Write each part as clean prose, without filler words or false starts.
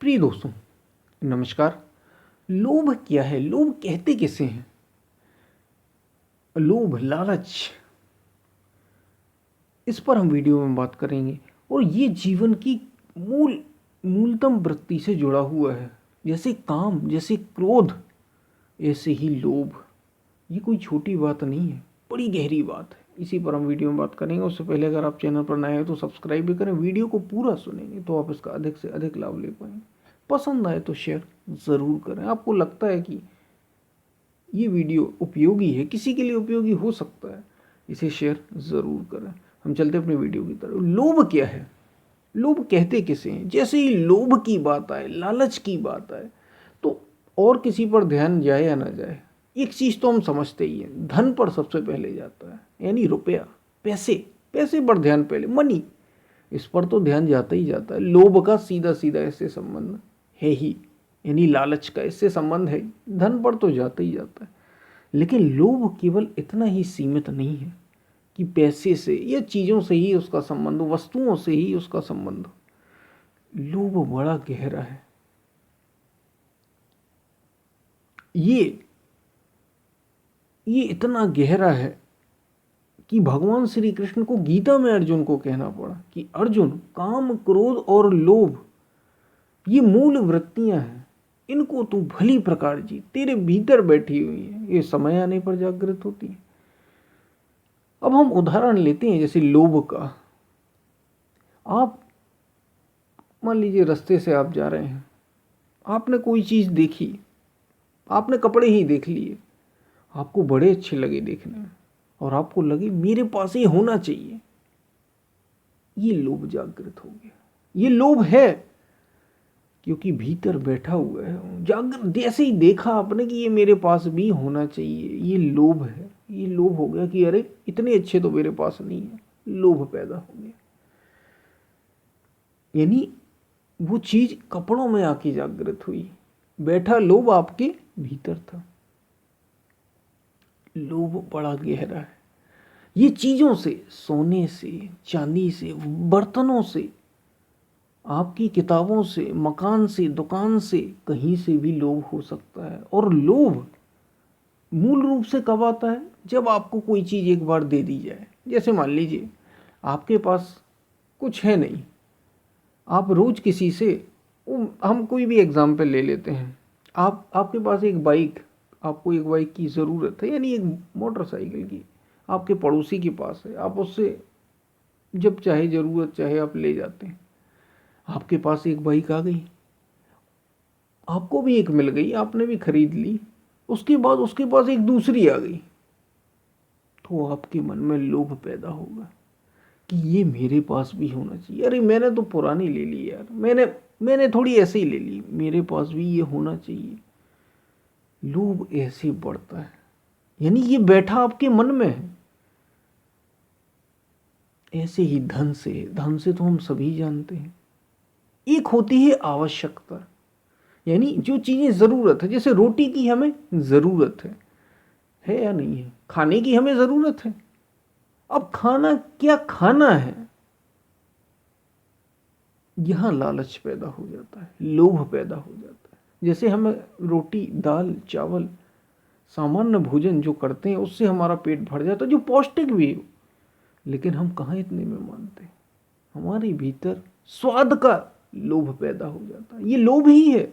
प्रिय दोस्तों, नमस्कार। लोभ क्या है? लोभ कहते किसे हैं? लोभ, लालच, इस पर हम वीडियो में बात करेंगे। और ये जीवन की मूलतम वृत्ति से जुड़ा हुआ है। जैसे काम, जैसे क्रोध, ऐसे ही लोभ। ये कोई छोटी बात नहीं है, बड़ी गहरी बात है। इसी पर हम वीडियो में बात करेंगे। उससे पहले अगर आप चैनल पर नए हैं तो सब्सक्राइब भी करें। वीडियो को पूरा सुनेंगे तो आप इसका अधिक से अधिक लाभ ले पाएंगे। पसंद आए तो शेयर ज़रूर करें। आपको लगता है कि ये वीडियो उपयोगी है, किसी के लिए उपयोगी हो सकता है, इसे शेयर ज़रूर करें। हम चलते अपनी वीडियो की तरफ। लोभ क्या है? लोभ कहते किसे हैं? जैसे ही लोभ की बात आए, लालच की बात आए, तो और किसी पर ध्यान जाए या ना जाए, एक चीज़ तो हम समझते ही हैं, धन पर सबसे पहले जाता है। यानी रुपया, पैसे, पैसे पर ध्यान पहले, मनी, इस पर तो ध्यान जाता ही जाता है। लोभ का सीधा सीधा इससे संबंध है ही, यानी लालच का इससे संबंध है। धन पर तो जाता ही जाता है। लेकिन लोभ केवल इतना ही सीमित नहीं है कि पैसे से या चीज़ों से ही उसका संबंध हो, वस्तुओं से ही उसका संबंध हो। लोभ बड़ा गहरा है। ये इतना गहरा है कि भगवान श्री कृष्ण को गीता में अर्जुन को कहना पड़ा कि अर्जुन, काम, क्रोध और लोभ ये मूल वृत्तियां हैं, इनको तू भली प्रकार जी, तेरे भीतर बैठी हुई है, ये समय आने पर जागृत होती है। अब हम उदाहरण लेते हैं जैसे लोभ का। आप मान लीजिए रास्ते से आप जा रहे हैं, आपने कोई चीज़ देखी, आपने कपड़े ही देख लिए, आपको बड़े अच्छे लगे देखने में और आपको लगे मेरे पास ये होना चाहिए, ये लोभ जागृत हो गया। ये लोभ है क्योंकि भीतर बैठा हुआ है, जागृत। जैसे ही देखा आपने कि ये मेरे पास भी होना चाहिए, ये लोभ है। ये लोभ हो गया कि अरे इतने अच्छे तो मेरे पास नहीं है, लोभ पैदा हो गया। यानी वो चीज कपड़ों में आके जागृत हुई, बैठा लोभ आपके भीतर था। लोभ बड़ा गहरा है। ये चीजों से, सोने से, चांदी से, बर्तनों से, आपकी किताबों से, मकान से, दुकान से, कहीं से भी लोभ हो सकता है। और लोभ मूल रूप से कब आता है? जब आपको कोई चीज़ एक बार दे दी जाए। जैसे मान लीजिए आपके पास कुछ है नहीं, आप रोज किसी से, हम कोई भी एग्जाम्पल ले लेते हैं, आपके पास एक बाइक, आपको एक बाइक की ज़रूरत है, यानी एक मोटरसाइकिल की, आपके पड़ोसी के पास है, आप उससे जब चाहे ज़रूरत चाहे आप ले जाते हैं। आपके पास एक बाइक आ गई, आपको भी एक मिल गई, आपने भी खरीद ली। उसके बाद उसके पास एक दूसरी आ गई, तो आपके मन में लोभ पैदा होगा कि ये मेरे पास भी होना चाहिए। अरे मैंने तो पुरानी ले ली यार, मैंने थोड़ी ऐसे ही ले ली, मेरे पास भी ये होना चाहिए। लोभ ऐसे बढ़ता है, यानी ये बैठा आपके मन में है। ऐसे ही धन से तो हम सभी जानते हैं। एक होती है आवश्यकता, यानी जो चीज़ें ज़रूरत है। जैसे रोटी की हमें ज़रूरत है या नहीं है? खाने की हमें ज़रूरत है। अब खाना क्या खाना है, यहाँ लालच पैदा हो जाता है, लोभ पैदा हो जाता है। जैसे हमें रोटी, दाल, चावल, सामान्य भोजन जो करते हैं उससे हमारा पेट भर जाता है, जो पौष्टिक भी हो, लेकिन हम कहाँ इतने में मानते हैं। हमारे भीतर स्वाद का लोभ पैदा हो जाता है। ये लोभ ही है,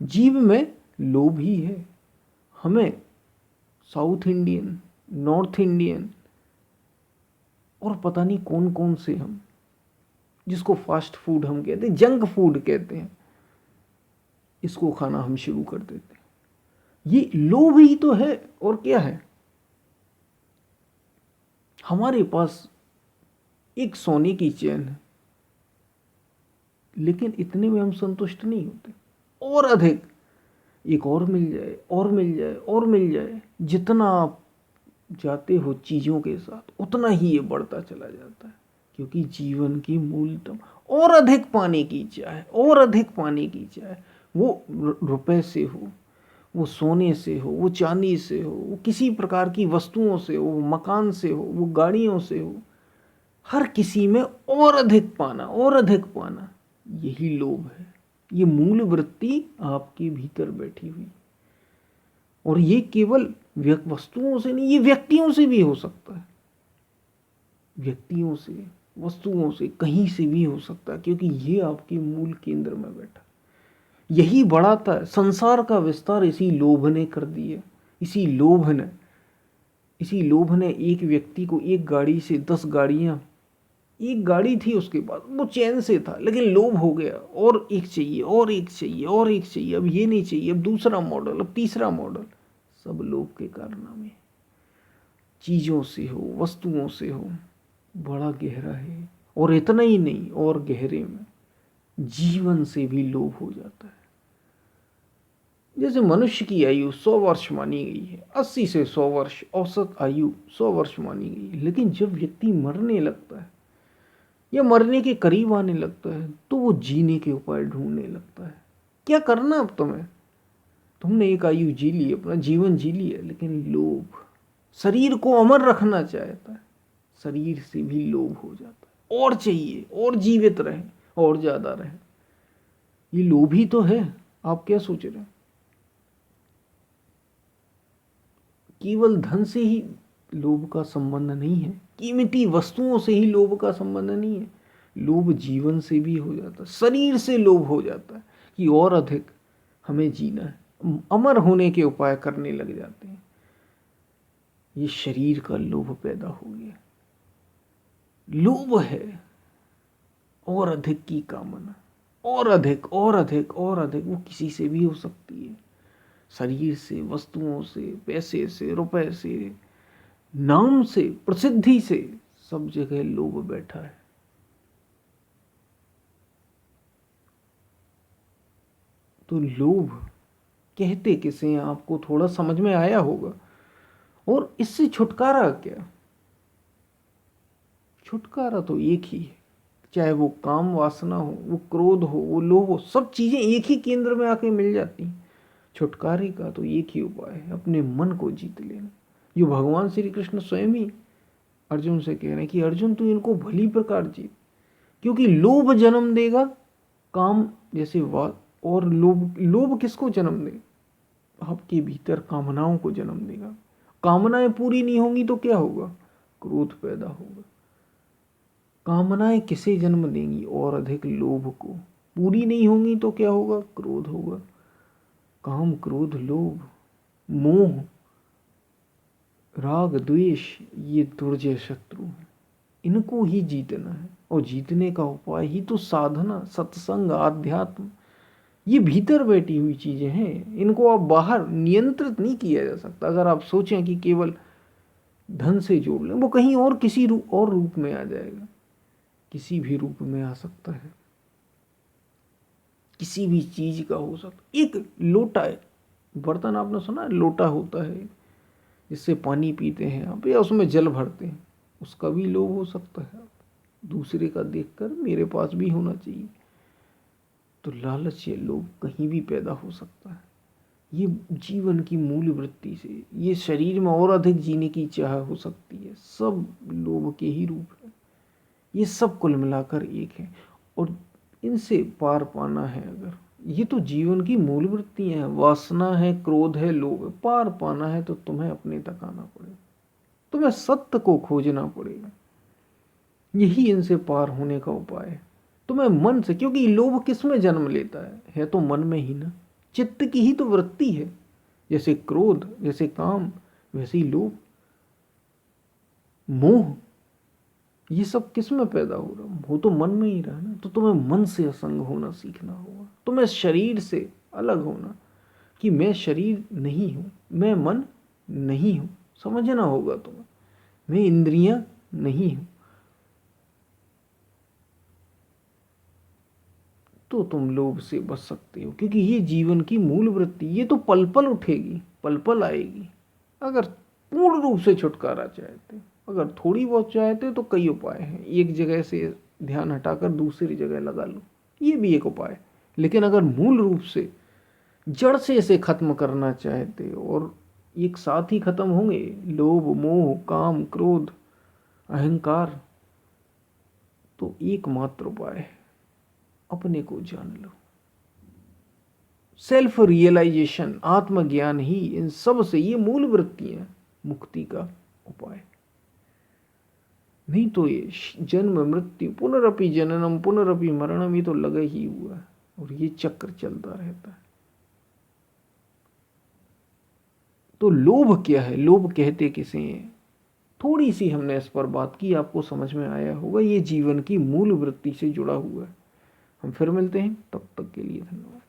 जीव में लोभ ही है। हमें साउथ इंडियन, नॉर्थ इंडियन और पता नहीं कौन कौन से, हम जिसको फास्ट फूड हम कहते हैं, जंक फूड कहते हैं, इसको खाना हम शुरू कर देते हैं। ये लोभ ही तो है, और क्या है? हमारे पास एक सोने की चेन है, लेकिन इतने में हम संतुष्ट नहीं होते। और अधिक, एक और मिल जाए, और मिल जाए, और मिल जाए। जितना आप जाते हो चीज़ों के साथ, उतना ही ये बढ़ता चला जाता है। क्योंकि जीवन की मूलतम और अधिक पाने की चाह, और अधिक पाने की चाह, वो रुपए से हो, वो सोने से हो, वो चांदी से हो, वो किसी प्रकार की वस्तुओं से हो, वो मकान से हो, वो गाड़ियों से हो, हर किसी में और अधिक पाना, और अधिक पाना, यही लोभ है। ये मूल वृत्ति आपके भीतर बैठी हुई, और ये केवल वस्तुओं से नहीं, ये व्यक्तियों से भी हो सकता है, व्यक्तियों से, वस्तुओं से, कहीं से भी हो सकता है, क्योंकि ये आपके मूल केंद्र में बैठा। यही बढ़ाता है संसार का विस्तार, इसी लोभ ने कर दिया। इसी लोभ ने एक व्यक्ति को एक गाड़ी से 10 गाड़ियां, एक गाड़ी थी उसके बाद, वो चैन से था, लेकिन लोभ हो गया, और एक चाहिए, और एक चाहिए, और एक चाहिए, अब ये नहीं चाहिए, अब दूसरा मॉडल, अब तीसरा मॉडल। सब लोभ के कारनामे, चीजों से हो, वस्तुओं से हो, बड़ा गहरा है। और इतना ही नहीं, और गहरे में जीवन से भी लोभ हो जाता है। जैसे मनुष्य की आयु 100 वर्ष मानी गई है, 80 से 100 वर्ष औसत आयु 100 वर्ष मानी गई है, लेकिन जब व्यक्ति मरने लगता है या मरने के करीब आने लगता है, तो वो जीने के उपाय ढूंढने लगता है। क्या करना अब तुम्हें, तुमने एक आयु जी ली, अपना जीवन जी लिया, लेकिन लोभ शरीर को अमर रखना चाहता है, शरीर से भी लोभ हो जाता है, और चाहिए, और जीवित रहे, और ज्यादा रहे। ये लोभ ही तो है। आप क्या सोच रहे हैं? केवल धन से ही लोभ का संबंध नहीं है, कीमती वस्तुओं से ही लोभ का संबंध नहीं है। लोभ जीवन से भी हो जाता है, शरीर से लोभ हो जाता है कि और अधिक हमें जीना है, अमर होने के उपाय करने लग जाते हैं। ये शरीर का लोभ पैदा हो गया। लोभ है और अधिक की कामना, और अधिक, और अधिक, और अधिक। वो किसी से भी हो सकती है, शरीर से, वस्तुओं से, पैसे से, रुपए से, नाम से, प्रसिद्धि से, सब जगह लोभ बैठा है। तो लोभ कहते किसे हैं, आपको थोड़ा समझ में आया होगा। और इससे छुटकारा क्या? छुटकारा तो एक ही है, चाहे वो काम वासना हो, वो क्रोध हो, वो लोभ हो, सब चीजें एक ही केंद्र में आके मिल जाती हैं। छुटकारे का तो एक ही उपाय है, अपने मन को जीत लेना। जो भगवान श्री कृष्ण स्वयं ही अर्जुन से कह रहे हैं कि अर्जुन तू इनको भली प्रकार जीत, क्योंकि लोभ जन्म देगा काम जैसे बात। और लोभ किसको जन्म देगा? आपके भीतर कामनाओं को जन्म देगा। कामनाएं पूरी नहीं होंगी तो क्या होगा? क्रोध पैदा होगा। कामनाएं किसे जन्म देंगी? और अधिक लोभ को। पूरी नहीं होंगी तो क्या होगा? क्रोध होगा। काम, क्रोध, लोभ, मोह, राग, द्वेष, ये दुर्जय शत्रु हैं। इनको ही जीतना है, और जीतने का उपाय ही तो साधना, सत्संग, आध्यात्म, ये भीतर बैठी हुई चीजें हैं। इनको आप बाहर नियंत्रित नहीं किया जा सकता। अगर आप सोचें कि केवल धन से जोड़ लें, वो कहीं और किसी और रूप में आ जाएगा, किसी भी रूप में आ सकता है, किसी भी चीज का हो सकता। एक लोटा है, बर्तन आपने सुना है, लोटा होता है जिससे पानी पीते हैं आप, या उसमें जल भरते हैं, उसका भी लोभ हो सकता है। दूसरे का देखकर मेरे पास भी होना चाहिए, तो लालच या लोभ कहीं भी पैदा हो सकता है। ये जीवन की मूल वृत्ति से, ये शरीर में और अधिक जीने की चाह हो सकती है, सब लोभ के ही रूप है। ये सब कुल मिलाकर एक है, और इनसे पार पाना है अगर, ये तो जीवन की मूल वृत्तियां हैं, वासना है, क्रोध है, लोभ है। पार पाना है तो तुम्हें अपने तक आना पड़ेगा, तुम्हें सत्य को खोजना पड़ेगा। यही इनसे पार होने का उपाय है। तुम्हें मन से, क्योंकि लोभ किस में जन्म लेता है तो मन में ही ना। चित्त की ही तो वृत्ति है। जैसे क्रोध, जैसे काम, वैसे ही लोभ, मोह, ये सब किस में पैदा हो रहा? वो तो मन में ही रहा ना। तो तुम्हें मन से असंग होना सीखना होगा, तुम्हें शरीर से अलग होना, कि मैं शरीर नहीं हूं, मैं मन नहीं हूं, समझना होगा तुम्हें। मैं इंद्रियां नहीं हूं, तो तुम लोभ से बच सकते हो। क्योंकि ये जीवन की मूल वृत्ति, ये तो पल पल उठेगी, पल पल आएगी। अगर पूर्ण रूप से छुटकारा चाहते, अगर थोड़ी बहुत चाहते, तो कई उपाय हैं। एक जगह से ध्यान हटाकर दूसरी जगह लगा लो, ये भी एक उपाय। लेकिन अगर मूल रूप से जड़ से इसे खत्म करना चाहते, और एक साथ ही खत्म होंगे लोभ, मोह, काम, क्रोध, अहंकार, तो एकमात्र उपाय है, अपने को जान लो। सेल्फ रियलाइजेशन, आत्मज्ञान ही इन सब से, ये मूल वृत्तियां मुक्ति का उपाय। नहीं तो ये जन्म मृत्यु, पुनरपि जननम पुनरपि मरणम, ये तो लगा ही हुआ है और ये चक्र चलता रहता है। तो लोभ क्या है, लोभ कहते किसे हैं, थोड़ी सी हमने इस पर बात की, आपको समझ में आया होगा। ये जीवन की मूल वृत्ति से जुड़ा हुआ है। हम फिर मिलते हैं, तब तक के लिए धन्यवाद।